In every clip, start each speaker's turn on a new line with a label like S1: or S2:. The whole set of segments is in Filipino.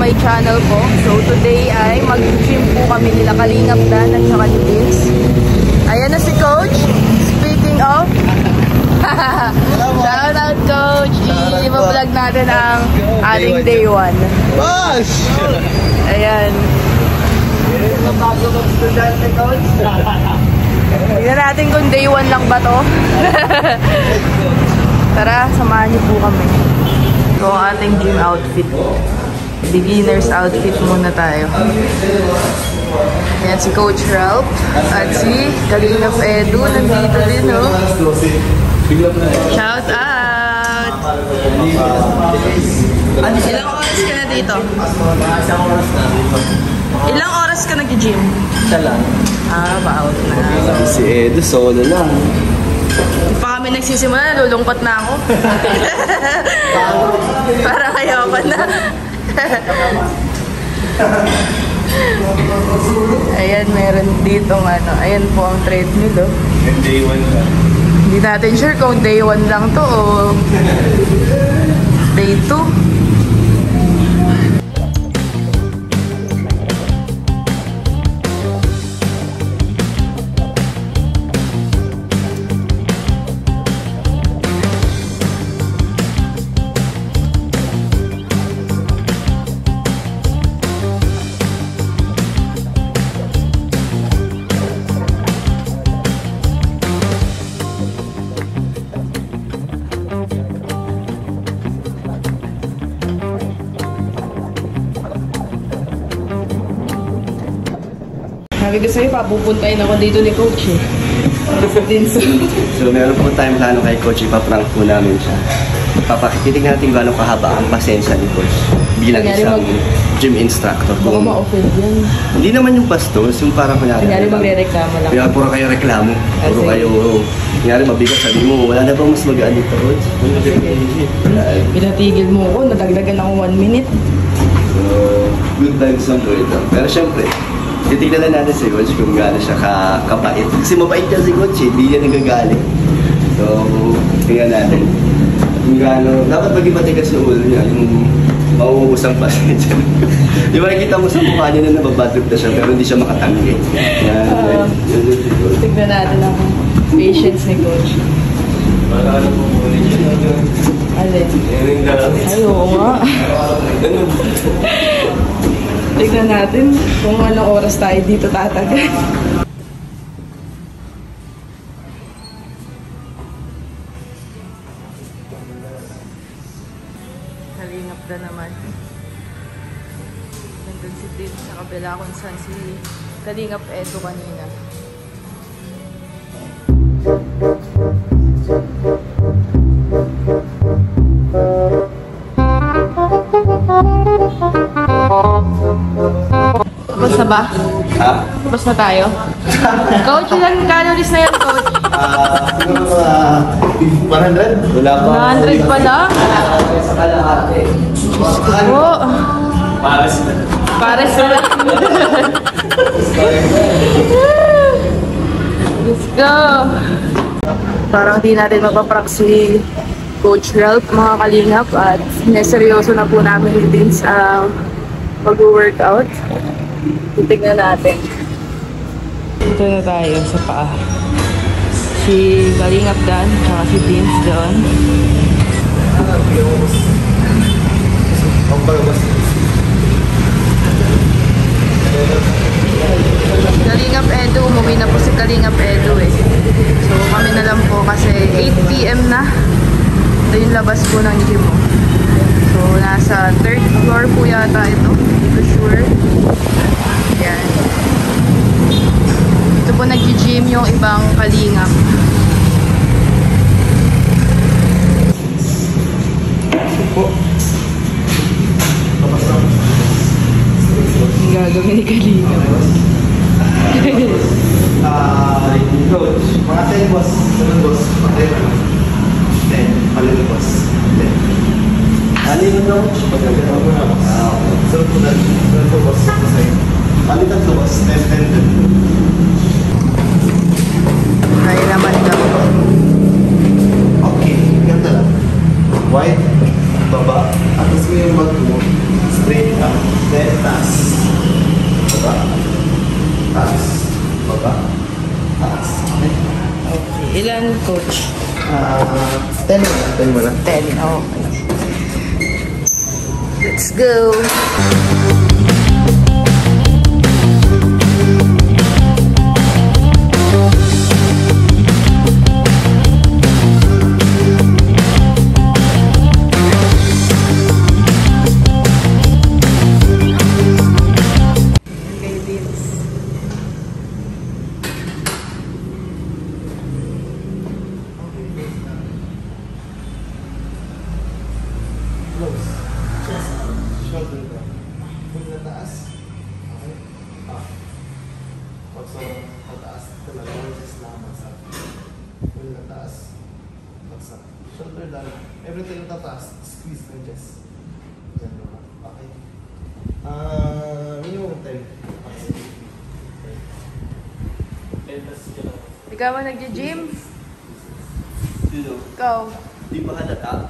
S1: my channel po. So today ay mag-gym po kami nila Kalingap Dan at saka ni Vince. Ayan na si Coach. Speaking of, shout out Coach. I-vlog natin ang ating day 1.
S2: Bash!
S1: Ayan. Bago mag-student ni Coach. Tignan natin kung day 1 lang ba to. Tara, samahan niyo po kami. So, ang ating gym outfit. Beginner's outfit muna tayo. Ayan si Coach Ralph. At si Kalingap Edu. Nandito din, no? Shout out! Ilang oras ka na dito? Ilang oras ka nag-gym?
S2: Isa lang.
S1: Baot na.
S2: Si Edu, solo lang.
S1: Pa kami nagsisimula, nalulungkot na ako. Parang ayoko na. Ayan, meron dito ano. Ayan po ang treadmill, oh.
S2: And day 1 lang.
S1: Hindi natin sure kung day 1 lang to o day 2. Sabi ko sa'yo, papupuntahin ako dito ni Coach eh.
S2: So meron po tayong plano kay Coach, ipaprank po namin siya. Titignan natin gano'ng kahaba ang pasensya ni Coach bilang isang gym instructor.
S1: Baka ma-offend yan.
S2: Hindi naman yung bastos, yung parang kunyari.
S1: Kunyari magre-reklamo lang.
S2: Kaya puro kayo reklamo. Puro kayo, kunyari mabigat, sabi mo, wala na bang mas magaan dito, Coach?
S1: Pinatigil mo ako, nadagdagan ako 1 minute.
S2: So, good vibes lang po ito. Pero syempre, titignan na natin si Coach kung gaano siya kabait. Kasi mabait niya si Coach, hindi niya nagagaling. So, tingnan natin. Kung gaano, dapat maging matigas yung ulo niya, yung mauubos ang pasensya. Di ba nakita mo sa mukha niya na nababadrip na siya, pero hindi siya makatanggi.
S1: Tignan natin ang patience ni Coach.
S2: Wala na po muli niya.
S1: Alin? Ay, oo nga. Tignan natin kung anong oras tayo dito tatagal. Kalingap na naman. Nandun si Tim sa kabila kung saan si Kalingap Edu kanina. Tapos na ba?
S2: Ha?
S1: Tapos na tayo? Coach, ilang calories na yan, Coach?
S2: Siguro 100? Wala pa.
S1: 100 pa lang?
S2: Sa kalahati.
S1: Oo.
S2: Pares na.
S1: Pares na lang. Let's go! Parang di natin mapaprank si Coach Ralph, mga kalingap, at sineseryoso na po namin din sa mag-workout. Titignan natin. Ito na tayo sa paa. Si Kalingap Dan, tsaka si Vince doon. Kalingap Edu, umuwi na po si Kalingap Edu eh. So kami na lang po kasi 8 PM na. Ito yung labas po ng gym mo. So nasa 3rd floor po yata ito. Hindi ko sure. Yan. Ito po nag-gym yung ibang kalingap. Ang gagawin ni kalingap.
S2: Coach, mga 10 boss. 7 boss. 10. Palito boss. 10. Ano yun, Coach? Pagkakita ko na. Sarap ko na. Sarap ko boss. Palitan to boss. 10.
S1: Kaya naman daw.
S2: Okay. Ganda lang. White.
S3: baba. Atas mo yung bag mo. Straight up. Then, taas. Baba. Taas. Baba. Taas. Okay.
S1: Okay. Ilan, coach?
S3: 10 mo na. 10 mo na.
S1: 10. Okay. Let's go.
S3: Close. Chest up. Shoulder down. Pag nataas. Okay. Up. Pag sa pataas, talaga just lang bagsak. Pag nataas, bagsak. Shoulder down. Everything tataas, squeeze ng chest. Diyan naman. Okay. Minimum 10. Okay.
S1: Ikaw ba nagja-gym?
S2: Sino?
S1: Ikaw.
S2: Di ba halata?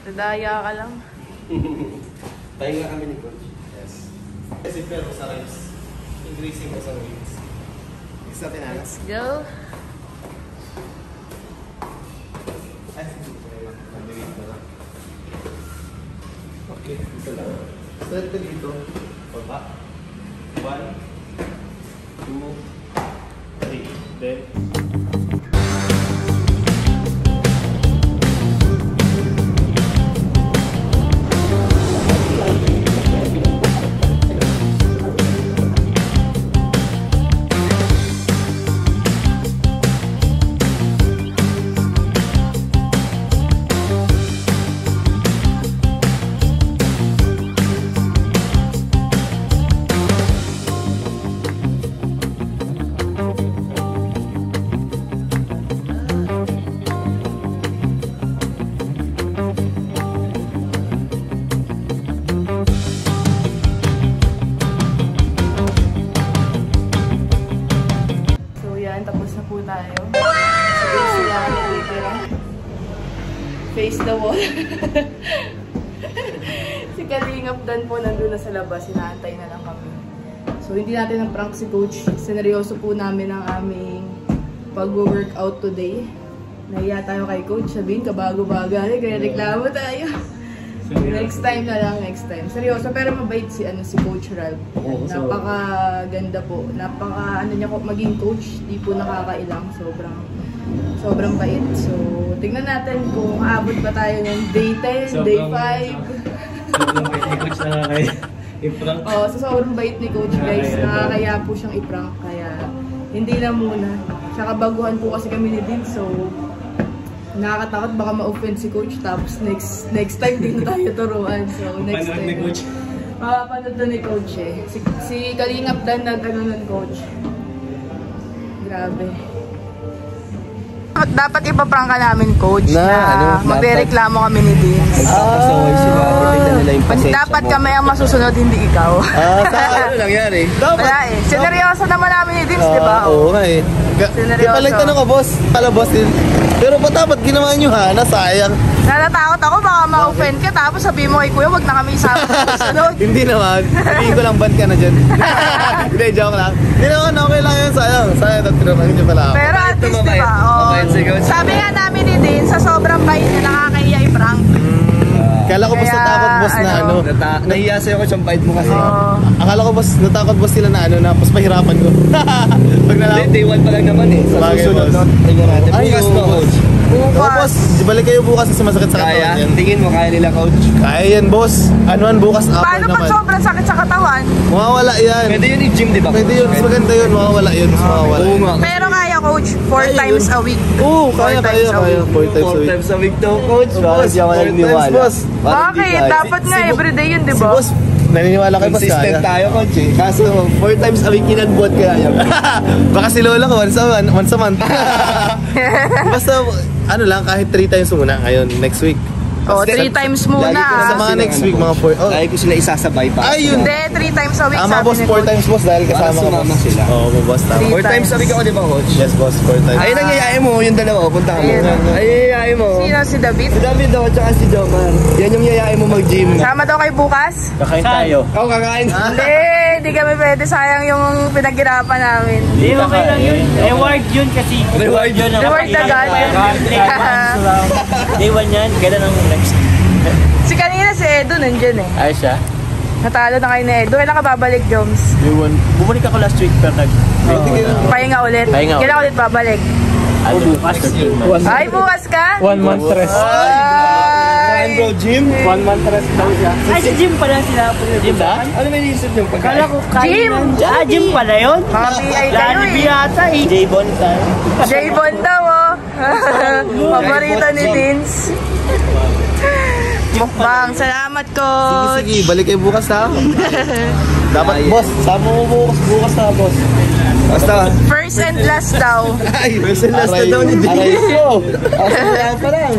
S1: Dadaya ka lang.
S2: Pahinga kami ni Coach.
S3: Yes. Kasi pero sa reps. Increasing mo sa weights. Next natin alas.
S1: Let's go.
S3: Ay, hindi ko lang. Nandiriit mo lang. Okay, dito lang. Start ka dito. Baba. 1, 2, 3. Then,
S1: tapos na po tayo. Face the wall. Si Kalingap Dan po nandun na sa labas. Inaantay na lang kami. So hindi natin ang prank si Coach. Sineryoso po namin ang aming pag-workout today. Nahiya tayo kay Coach. Sabihin, kabago-baga. Kaya reklamo tayo. Next time na lang, next time. Seryoso, pero mabait si Coach Ralph. Napaka-ganda po. Napaka niya maging coach. Di po nakakailang. Sobrang bait. So, tingnan natin kung aabot ba tayo ng day 10, day 5.
S4: Sobrang bait ni Coach na i-prank.
S1: Oo, so sobrang bait ni Coach, guys. Nakakaya po siyang i-prank. Kaya, hindi na muna. Tsaka baguhan po kasi kami ni Din. So, nakakatakot baka ma-offend si Coach. Tapos next time din na tayo turuan. So, next time.
S4: Ni Coach.
S1: Mapapanood na ni Coach eh. Si Kalingap Dan nag-ano nun, Coach. Grabe. Dapat ipaprank ka namin, Coach, na magre-reklamo kami ni Vince. Dapat kami ang masusunod, hindi ikaw.
S3: Sa ano nangyari?
S1: Wala eh. Sineryoso naman namin ni Vince, di ba?
S3: Oo nga eh. Di pala tanong ka, boss. Pala, boss din. Pero ba't dapat ginawa nyo ha? Nasayang.
S1: Natatakot ako, baka ma-offend ka. Tapos sabihin mo kay Kuya, wag na kami isama sa susunod.
S3: Hindi naman. Sabihin ko lang, ban ka na dyan. Hindi, joke lang. Hindi naman, okay lang yun. Sayang. Sayang, tinurangin nyo pala ako.
S1: Pero at least, di ba? Sabi nga namin ni Din, sa sobrang bait niya, nakakahiya i-prank.
S3: Kala ko boss natakot boss na ano.
S2: Nahiya sa'yo ko siyang bait mo kasi.
S3: Akala ko boss natakot boss sila na ano na mas mahirapan ko. Pag nalaman.
S2: Day 1 pa lang naman eh. Sa susunod no. Tingnan natin. Bukas no, Coach.
S3: Boss, balik kayo bukas kasi masakit sa katawan yan.
S2: Tingin mo kaya nila, Coach?
S3: Kaya yan boss. Anuan bukas upper
S1: naman. Paano pag sobrang sakit sa katawan?
S3: Mawawala yan.
S2: Pwede yun i-gym, di ba?
S3: Pwede yun. Mas maganda yun. Mawawala yun. Mas mawawala.
S2: Oo nga.
S1: Pero kaya, Coach, 4 times a week.
S3: Oo, kaya.
S2: 4 times a week daw, Coach.
S3: Boss, 4 times boss.
S1: Bakit? Dapat nga everyday yun, di ba?
S3: Boss, naniniwala kayo boss kaya.
S2: Consistent tayo, Coach eh. Kaso 4 times a week kinagbuhat kaya yan.
S3: Baka si Lola ko once a month. Basta ano lang kahit 3 times muna ngayon next week.
S1: Oh, 3 times muna.
S2: Lagi ko
S3: Sa mga next week, mga 4. Oh.
S2: Lagi ko sila isasabay pa.
S3: Ay, yun.
S1: Hindi, 3 times a week
S3: Tama,
S1: sabi
S3: boss.
S1: ni
S3: 4
S1: Coach.
S3: times, boss. Dahil
S2: Para
S3: kasama ka,
S2: sumama
S3: boss.
S2: sila.
S3: Oo, boss. Tama.
S1: 3
S2: 4 times a week ako, di ba, coach?
S3: Yes, boss. 4 times.
S2: Ayun ang yayain mo, yung dalawa, punta mo.
S1: Ayun.
S2: Ay, yayain mo.
S1: Sino si David?
S2: Si David daw, tsaka si Jomar. Yan yung yayain mo mag-gym.
S1: Sama daw kayo bukas?
S4: Kakain tayo.
S2: Ako kakain.
S1: Hindi kami pwede. Sayang yung pinaghirapan namin.
S4: Hindi, okay lang yun. Reward yun kasi.
S2: Reward
S4: yun.
S1: Reward agad.
S4: Day 1 yan. Ganda ng next.
S1: Si kanina si Edo nandyan eh.
S4: Ayos siya.
S1: Natalo na kayo ni Edo. Kailan ka babalik, Joms?
S4: Day 1. Bumalik ako last week pero nag...
S1: Pahinga ulit.
S4: Pahinga ulit.
S1: Kailan ka ulit babalik?
S4: Ano bukas?
S1: Ay, bukas ka?
S5: 1 month rest.
S2: Kain bro, gym?
S5: 1 month rest daw siya.
S4: Ay, sa gym pala sila. Gym ba?
S2: Ano may naisip yung pagkain?
S4: Kala ko
S1: Gym!
S4: Gym pala yun?
S1: Happy ay kayo
S4: Jollibee
S1: eh.
S4: yata eh. J-Bon tayo.
S1: J-Bon daw oh. Paborito ni Dins. Mukbang. Salamat, Coach.
S3: Sige, balik kayo bukas na. Dapat, boss. Sama mo bukas na, boss.
S2: Basta.
S1: First and last daw.
S2: Ay, first and last na daw ni Dave.
S3: Aray ko.
S2: Wala pa lang.